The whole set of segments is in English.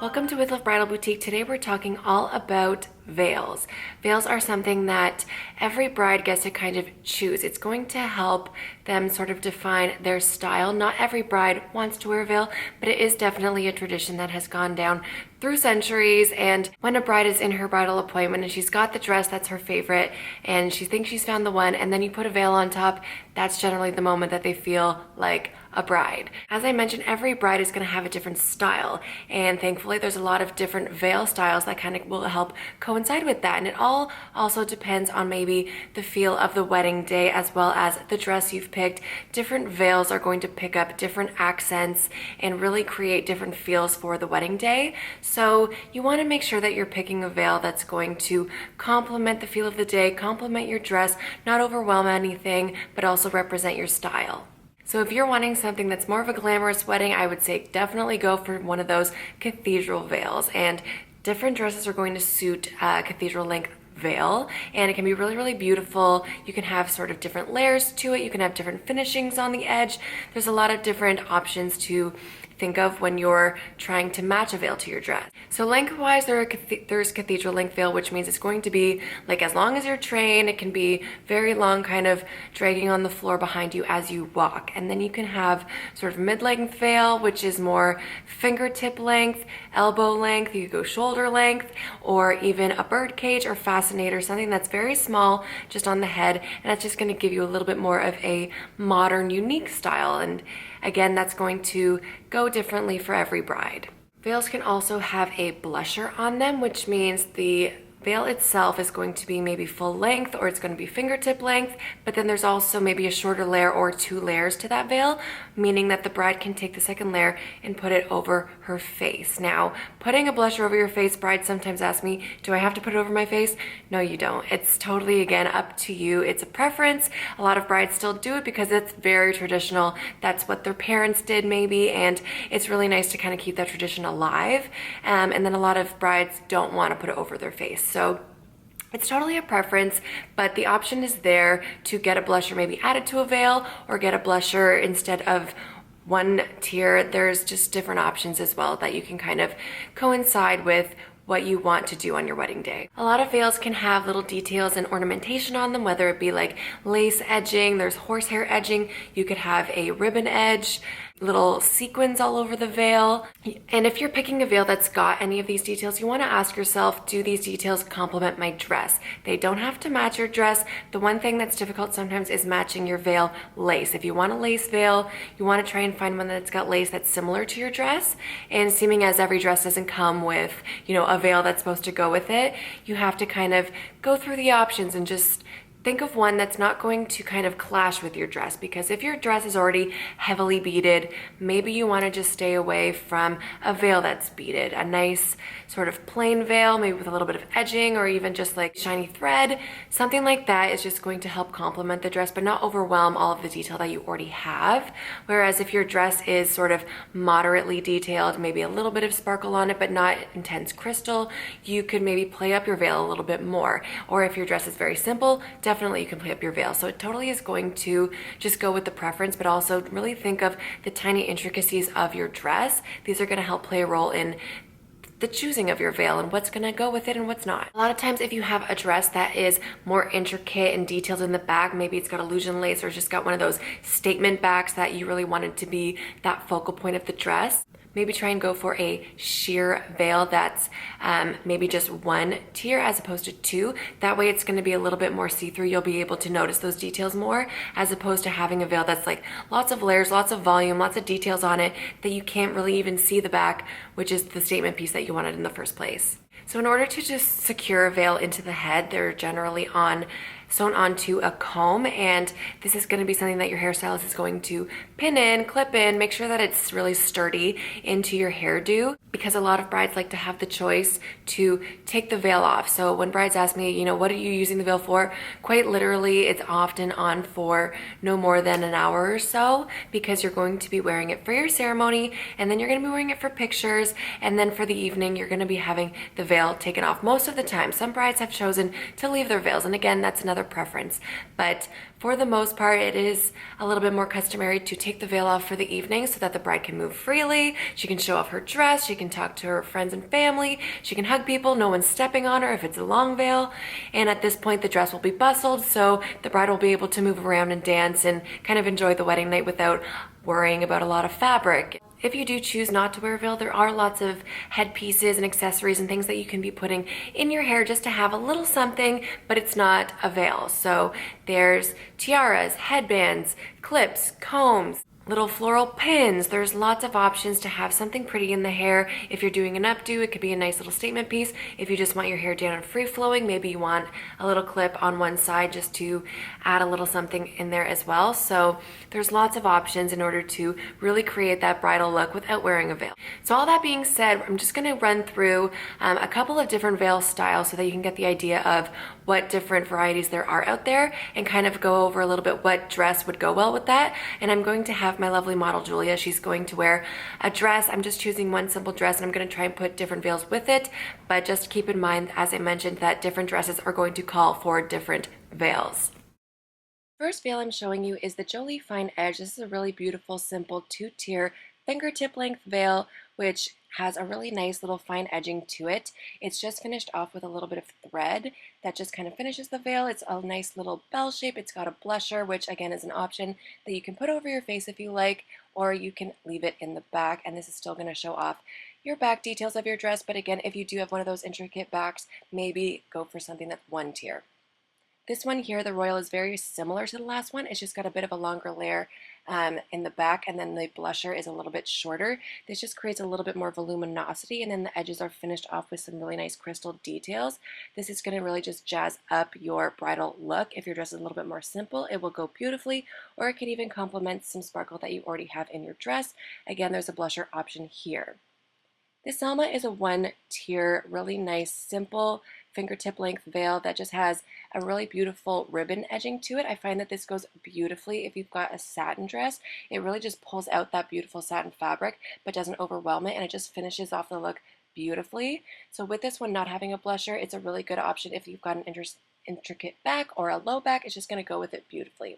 Welcome to With Love Bridal Boutique. Today we're talking all about veils. Veils are something that every bride gets to kind of choose. It's going to help them sort of define their style. Not every bride wants to wear a veil, but it is definitely a tradition that has gone down through centuries. And when a bride is in her bridal appointment and she's got the dress that's her favorite and she thinks she's found the one, and then you put a veil on top, that's generally the moment that they feel like a bride. As I mentioned, every bride is going to have a different style, and thankfully there's a lot of different veil styles that kind of will help coincide with that. And it all also depends on maybe the feel of the wedding day as well as the dress you've picked. Different veils are going to pick up different accents and really create different feels for the wedding day. So you want to make sure that you're picking a veil that's going to complement the feel of the day, complement your dress, not overwhelm anything, but also represent your style. So if you're wanting something that's more of a glamorous wedding, I would say definitely go for one of those cathedral veils. And different dresses are going to suit a cathedral length veil, and it can be really, really beautiful. You can have sort of different layers to it. You can have different finishings on the edge. There's a lot of different options to think of when you're trying to match a veil to your dress. So lengthwise, there's cathedral length veil, which means it's going to be like as long as your train. It can be very long, kind of dragging on the floor behind you as you walk. And then you can have sort of mid-length veil, which is more fingertip length, elbow length. You could go shoulder length, or even a bird cage or fascinator, something that's very small, just on the head, and that's just going to give you a little bit more of a modern, unique style. And again, that's going to go differently for every bride. Veils can also have a blusher on them, which means the veil itself is going to be maybe full length, or it's going to be fingertip length, but then there's also maybe a shorter layer or two layers to that veil, meaning that the bride can take the second layer and put it over her face. Now, putting a blusher over your face, brides sometimes ask me, do I have to put it over my face? No, you don't. It's totally, again, up to you. It's a preference. A lot of brides still do it because it's very traditional. That's what their parents did maybe, and it's really nice to kind of keep that tradition alive. And then a lot of brides don't want to put it over their face. So it's totally a preference, but the option is there to get a blusher maybe added to a veil, or get a blusher instead of one tier. There's just different options as well that you can kind of coincide with what you want to do on your wedding day. A lot of veils can have little details and ornamentation on them, whether it be like lace edging, there's horsehair edging, you could have a ribbon edge, little sequins all over the veil. And if you're picking a veil that's got any of these details, you want to ask yourself, do these details complement my dress? They don't have to match your dress. The one thing that's difficult sometimes is matching your veil lace. If you want a lace veil, you want to try and find one that's got lace that's similar to your dress. And seeming as every dress doesn't come with, a veil that's supposed to go with it, you have to kind of go through the options and just think of one that's not going to kind of clash with your dress. Because if your dress is already heavily beaded, maybe you want to just stay away from a veil that's beaded. A nice sort of plain veil, maybe with a little bit of edging, or even just like shiny thread. Something like that is just going to help complement the dress, but not overwhelm all of the detail that you already have. Whereas if your dress is sort of moderately detailed, maybe a little bit of sparkle on it, but not intense crystal, you could maybe play up your veil a little bit more. Or if your dress is very simple, definitely you can play up your veil. So it totally is going to just go with the preference, but also really think of the tiny intricacies of your dress. These are going to help play a role in the choosing of your veil and what's going to go with it and what's not. A lot of times if you have a dress that is more intricate and detailed in the back, maybe it's got illusion lace or just got one of those statement backs that you really wanted to be that focal point of the dress, maybe try and go for a sheer veil that's maybe just one tier as opposed to two. That way it's going to be a little bit more see-through. You'll be able to notice those details more, as opposed to having a veil that's like lots of layers, lots of volume, lots of details on it that you can't really even see the back, which is the statement piece that you wanted in the first place. So in order to just secure a veil into the head, they're generally sewn onto a comb, and this is going to be something that your hairstylist is going to pin in, clip in, make sure that it's really sturdy into your hairdo, because a lot of brides like to have the choice to take the veil off. So when brides ask me, what are you using the veil for? Quite literally, it's often on for no more than an hour or so, because you're going to be wearing it for your ceremony, and then you're going to be wearing it for pictures, and then for the evening, you're going to be having the veil taken off most of the time. Some brides have chosen to leave their veils, and again, that's another preference. But For the most part, it is a little bit more customary to take the veil off for the evening so that the bride can move freely. She can show off her dress. She can talk to her friends and family. She can hug people. No one's stepping on her if it's a long veil. And at this point, the dress will be bustled, so the bride will be able to move around and dance and kind of enjoy the wedding night without worrying about a lot of fabric. If you do choose not to wear a veil, there are lots of headpieces and accessories and things that you can be putting in your hair just to have a little something, but it's not a veil. So there's tiaras, headbands, clips, combs, little floral pins. There's lots of options to have something pretty in the hair. If you're doing an updo, it could be a nice little statement piece. If you just want your hair down and free flowing, maybe you want a little clip on one side just to add a little something in there as well. So there's lots of options in order to really create that bridal look without wearing a veil. So all that being said, I'm just going to run through a couple of different veil styles so that you can get the idea of what different varieties there are out there and kind of go over a little bit what dress would go well with that. And I'm going to have my lovely model Julia. She's going to wear a dress. I'm just choosing one simple dress and I'm going to try and put different veils with it, but just keep in mind, as I mentioned, that different dresses are going to call for different veils. First veil I'm showing you is the Jolie Fine Edge. This is a really beautiful, simple two-tier fingertip length veil, which has a really nice little fine edging to it. It's just finished off with a little bit of thread that just kind of finishes the veil. It's a nice little bell shape. It's got a blusher, which again is an option that you can put over your face if you like, or you can leave it in the back, and this is still going to show off your back details of your dress. But again, if you do have one of those intricate backs, maybe go for something that's one tier. This one here, the Royal, is very similar to the last one. It's just got a bit of a longer layer in the back, and then the blusher is a little bit shorter. This just creates a little bit more voluminosity, and then the edges are finished off with some really nice crystal details. This is going to really just jazz up your bridal look. If your dress is a little bit more simple, it will go beautifully, or it could even complement some sparkle that you already have in your dress. Again, there's a blusher option here. This Selma is a one-tier, really nice, simple fingertip length veil that just has a really beautiful ribbon edging to it. I find that this goes beautifully if you've got a satin dress. It really just pulls out that beautiful satin fabric but doesn't overwhelm it, and it just finishes off the look beautifully. So with this one not having a blusher, it's a really good option if you've got an intricate back or a low back. It's just going to go with it beautifully.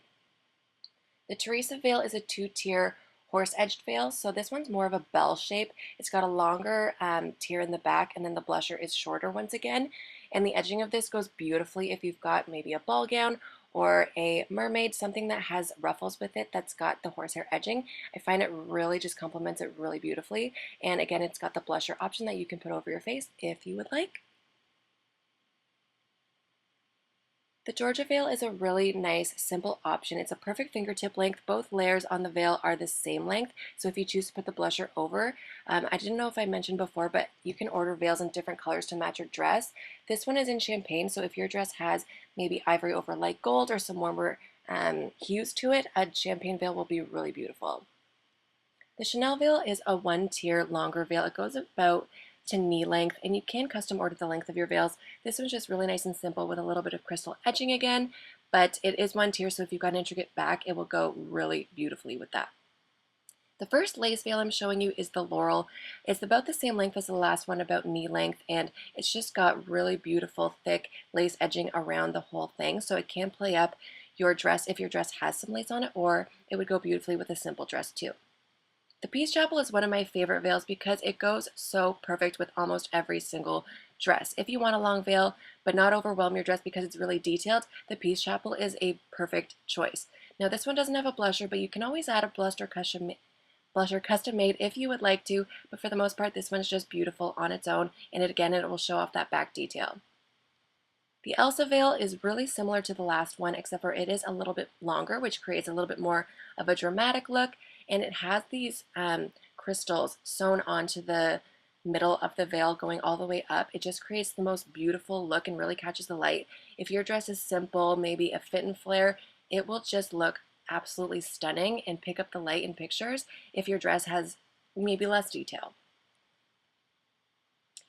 The Teresa veil is a two-tier horse-edged veil, so this one's more of a bell shape. It's got a longer tier in the back, and then the blusher is shorter once again, and the edging of this goes beautifully if you've got maybe a ball gown or a mermaid, something that has ruffles with it that's got the horsehair edging. I find it really just complements it really beautifully, and again, it's got the blusher option that you can put over your face if you would like. The Georgia veil is a really nice, simple option. It's a perfect fingertip length. Both layers on the veil are the same length, so if you choose to put the blusher over, I didn't know if I mentioned before, but you can order veils in different colors to match your dress. This one is in champagne, so if your dress has maybe ivory over light gold or some warmer hues to it, a champagne veil will be really beautiful. The Chanel veil is a one-tier longer veil. It goes about to knee length, and you can custom order the length of your veils. This one's just really nice and simple with a little bit of crystal edging again, but it is one tier, so if you've got an intricate back, it will go really beautifully with that. The first lace veil I'm showing you is the Laurel. It's about the same length as the last one, about knee length, and it's just got really beautiful thick lace edging around the whole thing, so it can play up your dress if your dress has some lace on it, or it would go beautifully with a simple dress too. The Peace Chapel is one of my favorite veils because it goes so perfect with almost every single dress. If you want a long veil but not overwhelm your dress because it's really detailed, the Peace Chapel is a perfect choice. Now this one doesn't have a blusher, but you can always add a blusher custom made if you would like to, but for the most part this one's just beautiful on its own, and it will show off that back detail. The Elsa veil is really similar to the last one, except for it is a little bit longer, which creates a little bit more of a dramatic look, and it has these crystals sewn onto the middle of the veil going all the way up. It just creates the most beautiful look and really catches the light. If your dress is simple, maybe a fit and flare, it will just look absolutely stunning and pick up the light in pictures if your dress has maybe less detail.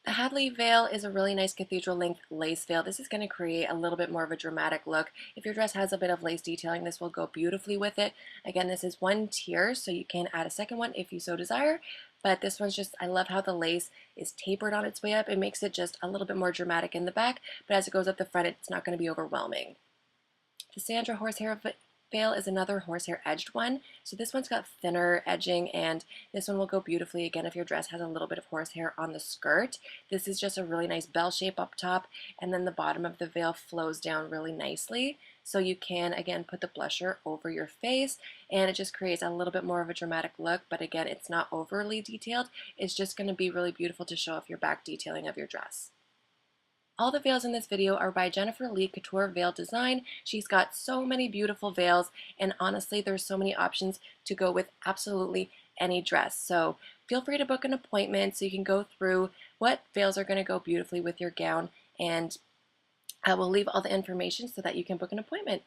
The Hadley veil is a really nice cathedral length lace veil. This is going to create a little bit more of a dramatic look. If your dress has a bit of lace detailing, this will go beautifully with it. Again, this is one tier, so you can add a second one if you so desire, but this one's just, I love how the lace is tapered on its way up. It makes it just a little bit more dramatic in the back, but as it goes up the front, it's not going to be overwhelming. The Sandra horsehair veil is another horsehair edged one. So this one's got thinner edging, and this one will go beautifully again if your dress has a little bit of horsehair on the skirt. This is just a really nice bell shape up top, and then the bottom of the veil flows down really nicely. So you can, again, put the blusher over your face, and it just creates a little bit more of a dramatic look, but again, it's not overly detailed. It's just going to be really beautiful to show off your back detailing of your dress. All the veils in this video are by Jennifer Leigh Couture Veil Design. She's got so many beautiful veils, and honestly, there's so many options to go with absolutely any dress. So feel free to book an appointment so you can go through what veils are going to go beautifully with your gown, and I will leave all the information so that you can book an appointment.